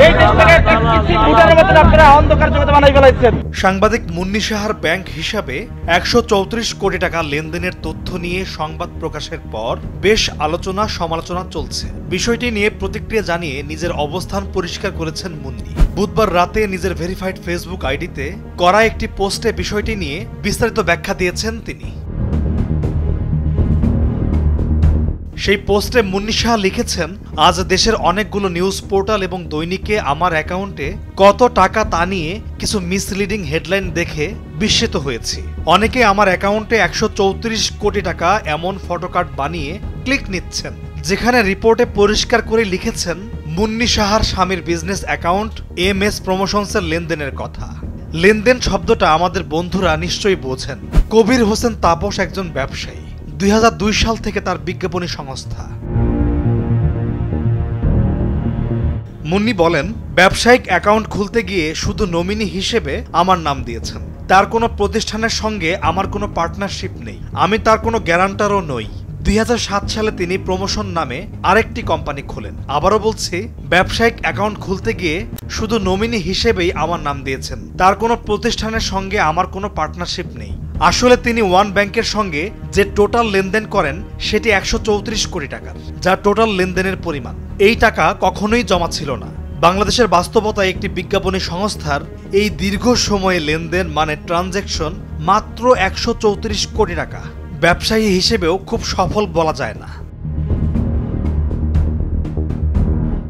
এই দেশটাকে একটা কিসি ফুটার মতো আপনারা অন্ধকার জগতে বানাই ফেলাইছেন। সাংবাদিক মুন্নি সাহার ব্যাংক হিসাবে ১৩৪ কোটি টাকা লেনদেনের তথ্য নিয়ে সংবাদ প্রকাশের পর বেশ আলোচনা সমালোচনা চলছে। বিষয়টি নিয়ে প্রতিক্রিয়া জানিয়ে নিজের অবস্থান পরিষ্কার করেছেন মুন্নি। বুধবার রাতে নিজের ভেরিফাইড ফেসবুক আইডিতে করা একটি পোস্টে বিষয়টি নিয়ে বিস্তারিত ব্যাখ্যা দিয়েছেন তিনি। সেই পোস্টে মুন্নি সাহা লিখেছেন, আজ দেশের অনেকগুলো নিউজ পোর্টাল এবং দৈনিকে আমার অ্যাকাউন্টে কত টাকা তা নিয়ে কিছু মিসলিডিং হেডলাইন দেখে বিস্মিত হয়েছি। অনেকে আমার অ্যাকাউন্টে ১৩৪ কোটি টাকা এমন ফটোকার্ড বানিয়ে ক্লিক নিচ্ছেন, যেখানে রিপোর্টে পরিষ্কার করে লিখেছেন মুন্নি সাহার স্বামীর বিজনেস অ্যাকাউন্ট MS প্রমোশনসের লেনদেনের কথা। লেনদেন শব্দটা আমাদের বন্ধুরা নিশ্চয়ই বোঝেন। কবির হোসেন তাপস একজন ব্যবসায়ী। ২০০২ সাল থেকে তার বিজ্ঞাপনী সংস্থা। মুন্নি বলেন, ব্যবসায়িক অ্যাকাউন্ট খুলতে গিয়ে শুধু নমিনি হিসেবে আমার নাম দিয়েছেন। তার কোনো প্রতিষ্ঠানের সঙ্গে আমার কোনো পার্টনারশিপ নেই, আমি তার কোনো গ্যারান্টারও নই। ২০০৭ সালে তিনি প্রমোশন নামে আরেকটি কোম্পানি খোলেন। আবারও বলছি, ব্যবসায়িক অ্যাকাউন্ট খুলতে গিয়ে শুধু নমিনি হিসেবেই আমার নাম দিয়েছেন। তার কোনো প্রতিষ্ঠানের সঙ্গে আমার কোনো পার্টনারশিপ নেই। আসলে তিনি ওয়ান ব্যাংকের সঙ্গে যে টোটাল লেনদেন করেন সেটি ১৩৪ কোটি টাকার, যা টোটাল লেনদেনের পরিমাণ। এই টাকা কখনোই জমা ছিল না। বাংলাদেশের বাস্তবতায় একটি বিজ্ঞাপনী সংস্থার এই দীর্ঘ সময়ে লেনদেন মানে ট্রানজ্যাকশন মাত্র ১৩৪ কোটি টাকা। ব্যবসায়ী হিসেবেও খুব সফল বলা যায় না।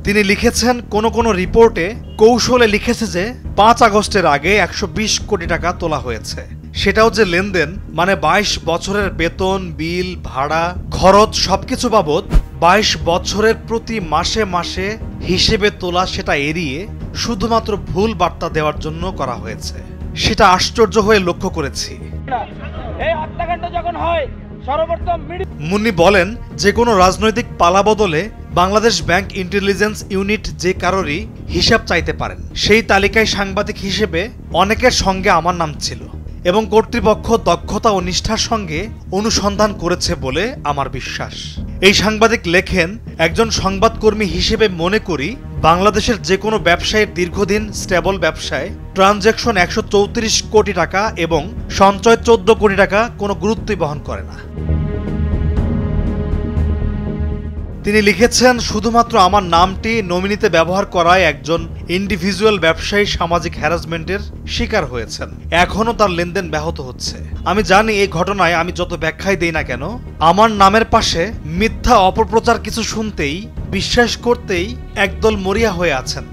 তিনি লিখেছেন, কোনো রিপোর্টে কৌশলে লিখেছে যে ৫ আগস্টের আগে ১২০ কোটি টাকা তোলা হয়েছে। সেটাও যে লেনদেন মানে ২২ বছরের বেতন, বিল, ভাড়া, খরচ সবকিছু বাবদ ২২ বছরের প্রতি মাসে মাসে হিসেবে তোলা, সেটা এড়িয়ে শুধুমাত্র ভুল বার্তা দেওয়ার জন্য করা হয়েছে। সেটা আশ্চর্য হয়ে লক্ষ্য করেছি। এই হত্যাকাণ্ড যখন হয় সর্বপ্রথম মুন্নি বলেন, যে কোনো রাজনৈতিক পালাবদলে বাংলাদেশ ব্যাংক ইন্টেলিজেন্স ইউনিট যে কারোরই হিসাব চাইতে পারেন। সেই তালিকায় সাংবাদিক হিসেবে অনেকের সঙ্গে আমার নাম ছিল এবং কর্তৃপক্ষ দক্ষতা ও নিষ্ঠার সঙ্গে অনুসন্ধান করেছে বলে আমার বিশ্বাস। এই সাংবাদিক লেখেন, একজন সংবাদকর্মী হিসেবে মনে করি বাংলাদেশের যে কোনো ব্যবসায়ের দীর্ঘদিন স্টেবল ব্যবসায় ট্রানজ্যাকশন ১৩৪ কোটি টাকা এবং সঞ্চয় ১৪ কোটি টাকা কোনো গুরুত্বই বহন করে না। তিনি লিখেছেন, শুধুমাত্র আমার নামটি নমিনিতে ব্যবহার করায় একজন ইন্ডিভিজুয়াল ব্যবসায়ী সামাজিক হ্যারাসমেন্টের শিকার হয়েছেন। এখনও তার লেনদেন ব্যাহত হচ্ছে। আমি জানি এই ঘটনায় আমি যত ব্যাখ্যাই দেই না কেন, আমার নামের পাশে মিথ্যা অপপ্রচার কিছু শুনতেই, বিশ্বাস করতেই একদল মরিয়া হয়ে আছেন।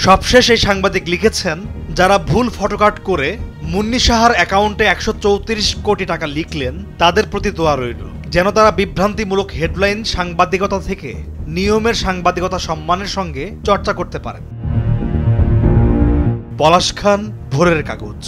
সবশেষ এই সাংবাদিক লিখেছেন, যারা ভুল ফটোকার্ড করে মুন্নি সাহার অ্যাকাউন্টে ১৩৪ কোটি টাকা লিখলেন, তাদের প্রতি দোয়া রইল যেন তারা বিভ্রান্তিমূলক হেডলাইন সাংবাদিকতা থেকে নিয়মের সাংবাদিকতা সম্মানের সঙ্গে চর্চা করতে পারেন। পলাশ খান, ভোরের কাগজ।